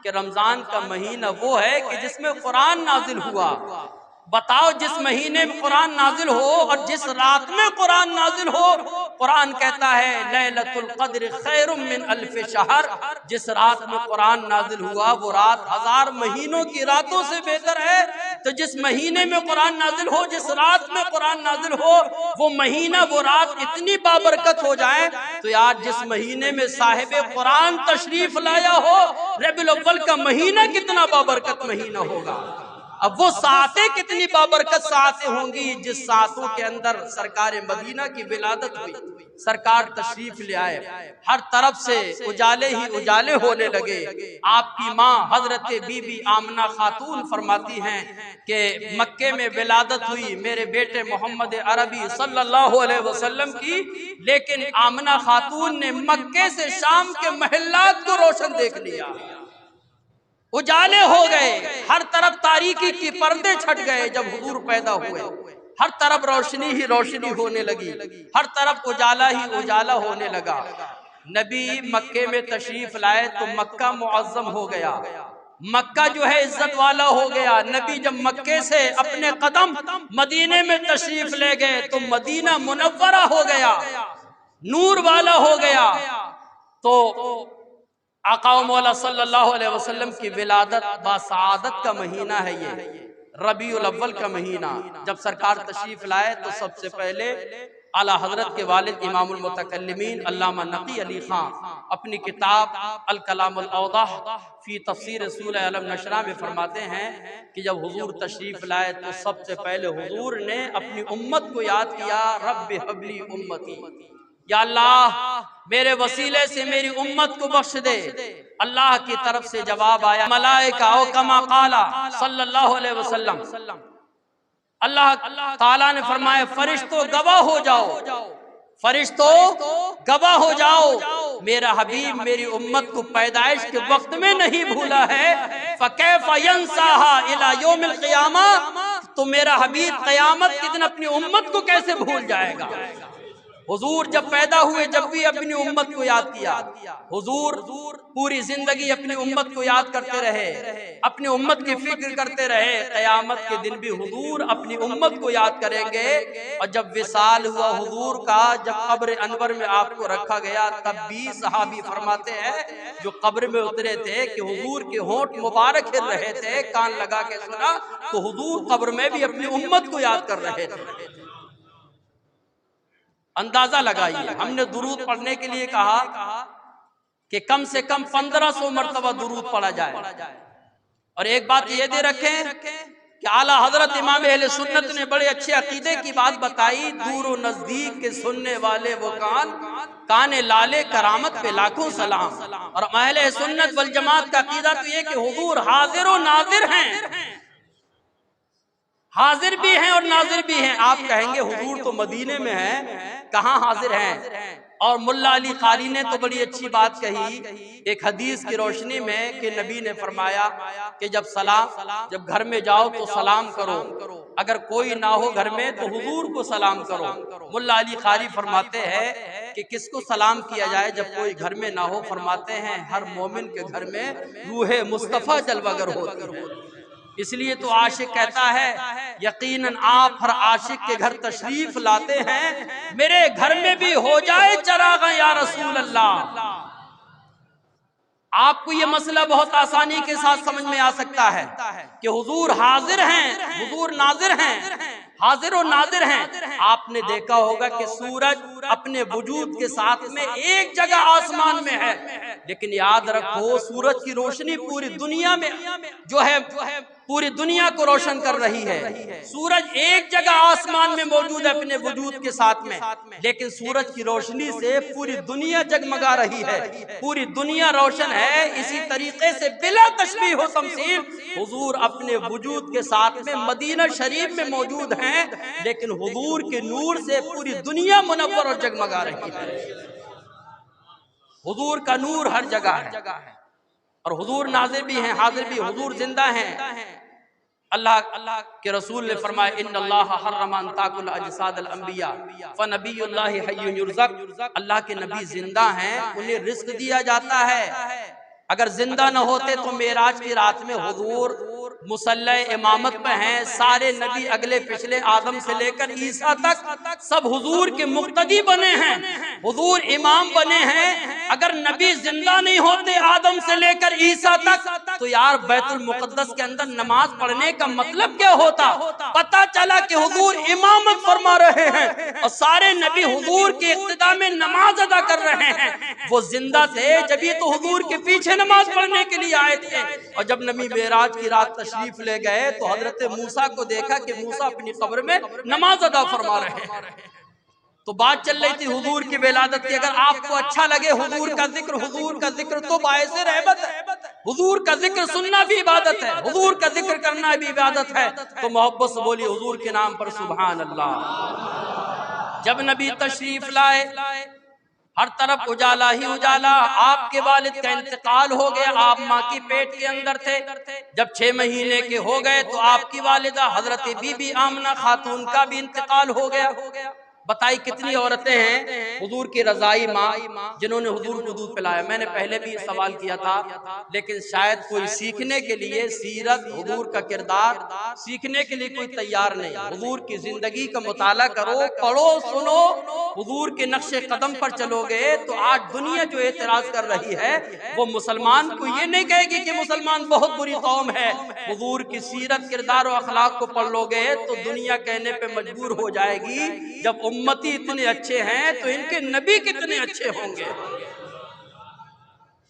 कि रमजान का महीना वो है कि जिसमें कुरान नाजिल हुआ। बताओ, जिस महीने में कुरान नाजिल हो और जिस रात में कुरान नाजिल हो, कुरान कहता है लैलतुल क़द्र खैरुम मिन अल्फ शहर। जिस रात में कुरान नाजिल हुआ वो रात 1000 महीनों की रातों से बेहतर है। तो जिस महीने में कुरान नाजिल हो, जिस रात में कुरान नाजिल हो, वो महीना वो रात इतनी बाबरकत हो जाए। तो यार, जिस महीने में साहिब कुरान तशरीफ लाया हो, रबीउल अव्वल का महीना कितना बाबरकत महीना होगा। अब वो सातें कितनी बाबरकत सातें होंगी जिस सातों के अंदर सरकार मदीना की विलादत हुई, सरकार तशरीफ ले आए, हर तरफ से उजाले ही उजाले होने लगे। आपकी माँ हजरत बीबी आमना खातून फरमाती हैं कि मक्के में विलादत हुई मेरे बेटे मोहम्मद अरबी सल्लल्लाहु अलैहि वसल्लम की, लेकिन आमना खातून ने मक्के से शाम के महल्लात को रोशन देख लिया। उजाले हो गए, हर तरफ तारीकी की पर्दे छट गए। जब हुजूर पैदा हुए हर तरफ रोशनी ही रोशनी होने लगी, हर तरफ उजाला ही उजाला होने लगा। नबी मक्के में तशरीफ लाए तो मक्का मुअज्जम हो गया, मक्का जो है इज्जत वाला हो गया। नबी जब मक्के से अपने कदम मदीने में तशरीफ ले गए तो मदीना मुनव्वरा हो गया, नूर वाला हो गया। तो आका मौला सल्लल्लाहु अलैहि वसल्लम की विलादत बासआदत का महीना है ये रबीउल अव्वल का महीना। जब सरकार तशरीफ लाए तो सबसे पहले आला हजरत के वालिद इमामुल मुतकल्लिमीन अल्लामा नकी अली खां अपनी किताब अल कलामुल औदाह फी तफसीर सूरह अलम नशरा में फरमाते हैं कि जब हुजूर तशरीफ लाए तो सबसे पहले हुजूर ने अपनी उम्मत को याद किया, रब्बि हबली उम्मती, या अल्लाह मेरे वसीले से मेरी उम्मत को बख्श दे। अल्लाह की तरफ से जवाब आया, मलाइका ओ कमा काला सल्लल्लाहु अलैहि वसल्लम, अल्लाह ताला ने फरमाया फरिश्तों गवाह हो जाओ, फरिश्तों गवाह हो जाओ, मेरा हबीब मेरी उम्मत को पैदाइश के वक्त में नहीं भूला है। फकैफ यंसाहा इला यौमिल क़ियामा, तो मेरा हबीब क़यामत के दिन अपनी उम्मत को कैसे भूल जाएगा। हुजूर जब पैदा हुए जब भी अपनी उम्मत को याद किया, हुजूर पूरी जिंदगी अपनी उम्मत को याद करते रहे, अपनी उम्मत की फिक्र करते रहे। क़यामत के दिन भी हुजूर अपनी उम्मत को याद करेंगे। और जब विसाल हुआ हुजूर का, जब कब्र अनवर में आपको रखा गया, तब भी सहाबी फरमाते हैं जो कब्र में उतरे थे कि हुजूर के होंठ मुबारक हिल रहे थे, कान लगा के सुना तो हुजूर कब्र में भी अपनी उम्मत को याद कर रहे थे। अंदाजा लगाइए, हमने दुरूद पढ़ने के लिए कहा कि कम से कम 1500 मरतबा दुरूद पढ़ा जाए। और एक बात ये दे रखें कि आला हजरत इमाम अहले सुन्नत ने बड़े अच्छे अकीदे की बात बताई, दूर और नजदीक के सुनने वाले वो काने लाले करामत पे लाखों सलाम। और अहले सुन्नत वल जमात का अकीदा तो ये कि हुजूर हाजिर और नाजिर हैं, हाजिर भी हैं और नाजिर भी हैं। आप कहेंगे हुजूर तो मदीने में है, कहाँ हाजिर हैं। और मुल्ला अली कारी ने तो बड़ी अच्छी बात कही एक हदीस की रोशनी में कि नबी ने फरमाया कि जब घर में जाओ तो सलाम करो, अगर कोई ना हो घर में तो हुजूर को सलाम करो। मुल्ला अली कारी फरमाते हैं कि किसको सलाम किया जाए जब कोई घर में ना हो। फरमाते हैं हर मोमिन के घर में रूहे मुस्तफ़ा जलवागर होती है। इसलिए तो आशिक कहता है यकीनन आप हर आशिक के घर तशरीफ लाते हैं, मेरे घर में भी हो जाए चराग या रसूल अल्लाह। आपको ये मसला बहुत आसानी के साथ समझ में आ सकता है कि हुजूर हाजिर हैं, हुजूर नाजिर हैं, हाजिर और नाजिर हैं। आपने देखा होगा कि सूरज अपने वजूद के साथ में एक जगह आसमान में है, लेकिन याद रखो सूरज की रोशनी पूरी दुनिया में जो है पूरी दुनिया को रोशन कर रही है। सूरज एक जगह आसमान में मौजूद है अपने वजूद के साथ में, लेकिन सूरज की रोशनी से पूरी दुनिया जगमगा रही है, पूरी दुनिया रोशन है। इसी तरीके से बिला तशबीह व तमसील हुजूर अपने वजूद के साथ में मदीना शरीफ में मौजूद हैं, लेकिन हुजूर के नूर से पूरी दुनिया मुनव्वर और जगमगा रही है। हुजूर का नूर हर जगह है और हुजूर नाज़िर भी हैं, हाजिर भी। हुजूर जिंदा हैं। अल्लाह के रसूल ने फरमाया इन्नल्लाह हर्रम अन ताकुल अजसादल अंबिया फनबियुल्लाहि हय्युन युरज़क। अल्लाह के नबी जिंदा हैं, उन्हें रिज़्क दिया जाता है। अगर जिंदा न होते तो मेराज की रात में हुजूर मुसल्ले इमामत पे हैं। सारे नबी अगले पिछले आदम से लेकर ईसा तक सब हुजूर के मुक्तदी बने हैं, हुजूर इमाम बने हैं। अगर नबी जिंदा नहीं होते आदम से लेकर ईसा तक तो यार बैतुल मुकद्दस के अंदर नमाज पढ़ने का मतलब क्या होता? पता चला कि हुजूर इमामत फरमा रहे हैं और सारे नबी हुजूर के इक्तिदा में नमाज अदा कर रहे हैं। वो जिंदा थे जब तो हुजूर के पीछे नमाज पढ़ने के लिए आए थे। और जब नबी मेराज की रात तशरीफ ले गए तो हजरत मूसा को देखा कि मूसा अपनी कब्र में नमाज अदा फरमा रहे हैं। तो बात चल रही थी हुजूर की विलादत की। अगर आपको अच्छा लगे हुजूर का जिक्र तो बायसे रहमत है। हुजूर का जिक्र सुनना भी इबादत है, हुजूर का जिक्र करना भी इबादत है। तो मोहब्बत से बोलिए हुजूर के नाम पर सुभान अल्लाह। जब नबी तशरीफ लाए हर तरफ उजाला ही उजाला। आपके वालिद का इंतकाल हो गया, आप माँ की पेट के अंदर थे। जब 6 महीने के हो गए तो आपकी वालिदा हजरत बीबी आमना खातून का भी इंतकाल हो गया। बताई कितनी औरतें हैं हुजूर की रजाई माँ जिन्होंने हुजूर को दूध पिलाया। मैंने पहले भी सवाल किया था, लेकिन शायद कोई सीखने के लिए सीरत हुजूर का किरदार सीखने के लिए कोई तैयार नहीं। हुजूर की जिंदगी का मुताला करो, पढ़ो, सुनो, हुजूर के नक्शे कदम पर चलोगे तो आज दुनिया जो एतराज कर रही है वो मुसलमान को ये नहीं कहेगी कि मुसलमान बहुत बुरी कौम है। हुजूर की सीरत, किरदार और अखलाक को पढ़ लोगे तो दुनिया कहने पे मजबूर हो जाएगी जब उम्मती इतने अच्छे हैं तो इनके नबी कितने अच्छे होंगे।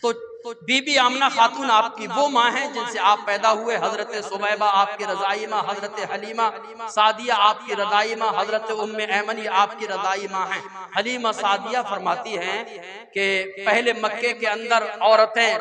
तो बीबी आमना खातून आपकी वो माँ है जिनसे आप पैदा हुए। हजरत सुबैबा आपकी रजाई माँ, हजरत हलीमा सादिया आपकी रजाई माँ, हजरत उम्मे ऐमन आपकी रजाई माँ है। हलीमा सादिया फरमाती हैं कि पहले मक्के के अंदर औरतें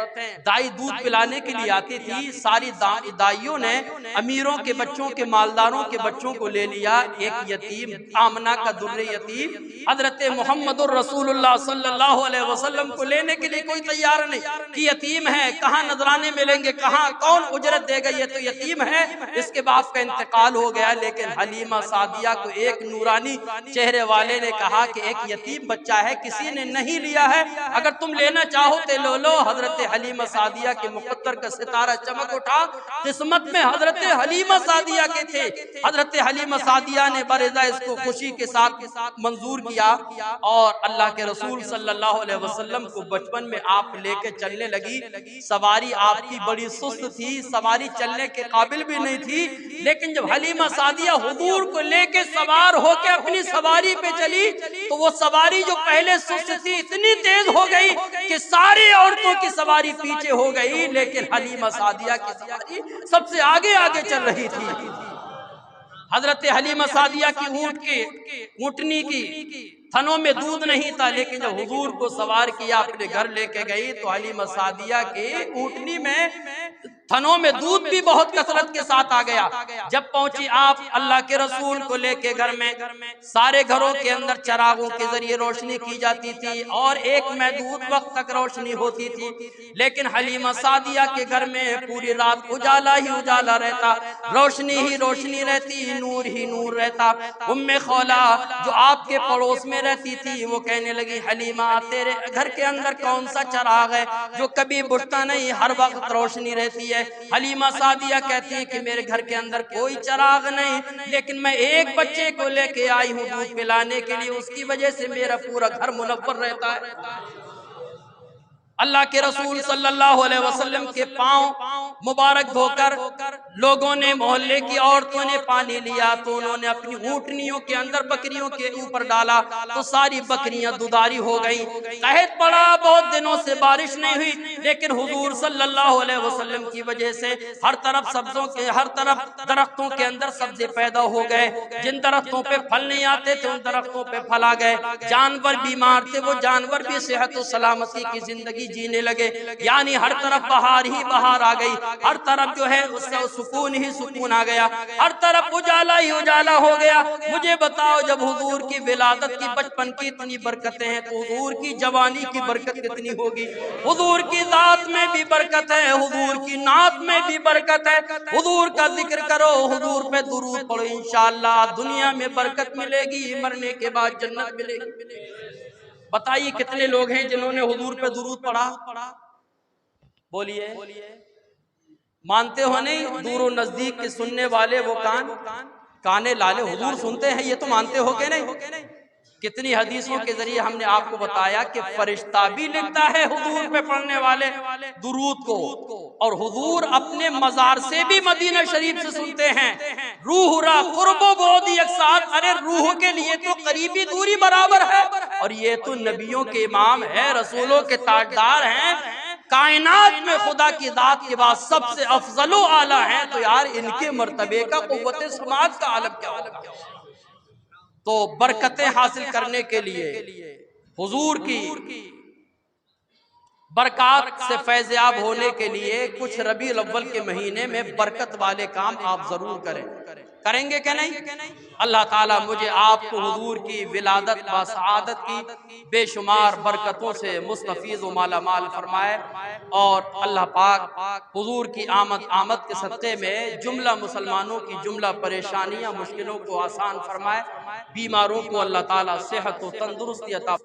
दाई दूध पिलाने के लिए आती थी। सारी दाइयों ने अमीरों के बच्चों के, मालदारों के बच्चों को ले लिया। एक यतीम आमना का दुर्रे यतीम हजरत मोहम्मदुर रसूलुल्लाह सल्लल्लाहु अलैहि वसल्लम को लेने के लिए कोई तैयार नहीं कि यतीम है, कहाँ नजराने मिलेंगे, कहाँ कौन उजरत देगा, ये तो यतीम है, इसके बाप का इंतकाल हो गया। लेकिन हलीमा सादिया को एक नूरानी चेहरे वाले ने कहा कि एक यतीम बच्चा है, किसी ने नहीं लिया है, अगर तुम लेना चाहो तो लो लो। हजरत हलीमा सादिया के मुकद्दर का सितारा चमक उठा, किस्मत में हजरत हलीमा सादिया के थे। हजरत हलीमा सादिया ने बरेजा इसको खुशी के साथ मंजूर किया और अल्लाह के रसूल सल्लल्लाहु अलैहि वसल्लम को बचपन में आप लेके चलने लगी। सवारी आपकी बड़ी सुस्त थी, सवारी चलने के काबिल भी नहीं थी। लेकिन जब हलीमा सादिया हुजूर को लेके सवार होके अपनी सवारी पे चली तो वो सवारी जो पहले सुस्त थी इतनी तेज हो गई कि सारी औरतों की सवारी पीछे हो गई, लेकिन हलीमा सादिया की सवारी सबसे आगे आगे चल रही थी। हजरत हलीमा सादिया की ऊँटनी की थनों में दूध नहीं था, लेकिन जब हुजूर को सवार किया अपने घर लेके गई तो हलीमा सादिया के ऊँटनी में थनों में दूध भी बहुत कसरत के साथ आ गया। जब पहुंची आप अल्लाह के रसूल को लेके घर में, सारे घरों के अंदर चरागों के जरिए रोशनी की जाती थी और एक महदूद वक्त तक रोशनी होती थी। लेकिन हलीमा सादिया के घर में पूरी रात उजाला ही उजाला रहता, रोशनी ही रोशनी रहती, नूर ही नूर रहता। उम्मे खौला जो आपके पड़ोस में रहती थी वो कहने लगी, हलीमा तेरे घर के अंदर कौन सा चराग है जो कभी बुझता नहीं, हर वक्त रोशनी रहती है। हलीमा सादिया कहती है कि मेरे घर के अंदर कोई चराग नहीं, लेकिन मैं एक बच्चे को लेके आई हूँ दूध पिलाने के लिए, उसकी वजह से मेरा पूरा घर मुनव्वर रहता है। अल्लाह के रसूल सल्लल्लाहु अलैहि वसल्लम के पांव मुबारक धोकर लोगों ने, मोहल्ले की औरतों ने पानी लिया तो उन्होंने अपनी ऊँटनियों के अंदर बकरियों के ऊपर डाला तो सारी बकरियां दुधारी हो गई। कहत पड़ा बहुत दिनों से बारिश नहीं हुई, लेकिन हुजूर सल्लल्लाहु अलैहि वसल्लम की वजह से हर तरफ सब्जों के, हर तरफ दरख्तों के अंदर सब्जे पैदा हो गए। जिन दरख्तों पे फल नहीं आते थे उन दरख्तों पे फल आ गए। जानवर बीमार थे, वो जानवर भी सेहत और सलामती की जिंदगी जीने लगे। यानी हर तरफ बहार ही बहार आ गई, हर तरफ जो है उससे सुकून ही सुकून आ गया, हर तरफ उजाला ही उजाला हो गया। मुझे बताओ जब हुजूर की विलादत की, बचपन की इतनी बरकतें हैं तो हुजूर की जवानी की बरकत कितनी होगी। हुजूर की जात में भी बरकत है, हुजूर की नात में भी बरकत है। हुजूर का जिक्र करो, हुजूर पे दुरूद पढ़ो, इंशाअल्लाह दुनिया में बरकत मिलेगी, मरने के बाद जन्नत मिलेगी। बताइए कितने लोग हैं जिन्होंने हुजूर पे दुरूद पढ़ा। बोलिए, मानते हो नहीं? दूर नजदीक के सुनने वाले वो काने लाले, हुजूर सुनते हैं, ये तो मानते हो के नहीं? कितनी हदीसों के जरिए हमने आपको बताया कि फरिश्ता भी लिखता है हुजूर पे पढ़ने वाले दुरूद को, और हुजूर अपने मजार से भी मदीना शरीफ से सुनते हैं। रूह रा कुर्बो बोदी एक साथ, अरे रूह के लिए तो करीबी दूरी बराबर है, और ये तो नबियों के इमाम है, रसूलों के ताजदार हैं, कायनात में खुदा की दात के बाद सबसे अफजलो आला है, तो यार इनके मर्तबे का कुव्वत समाज का आलम क्या होगा? तो बरकतें हासिल करने के लिए, हुजूर की बरकत से फैज़याब होने के लिए कुछ रबीउल अव्वल के महीने में बरकत वाले काम आप जरूर करें। करेंगे क्या नहीं? अल्लाह ताला मुझे आपको हुजूर की विलादत व सआदत की बेशुमार बरकतों से मुस्तफीज़ व माला माल फरमाए, और अल्लाह पाक हुजूर की आमद के सदक़े में जुमला मुसलमानों की जुमला परेशानियां मुश्किलों को आसान फरमाए। बीमारों को अल्लाह ताला सेहत व तंदुरुस्ती अता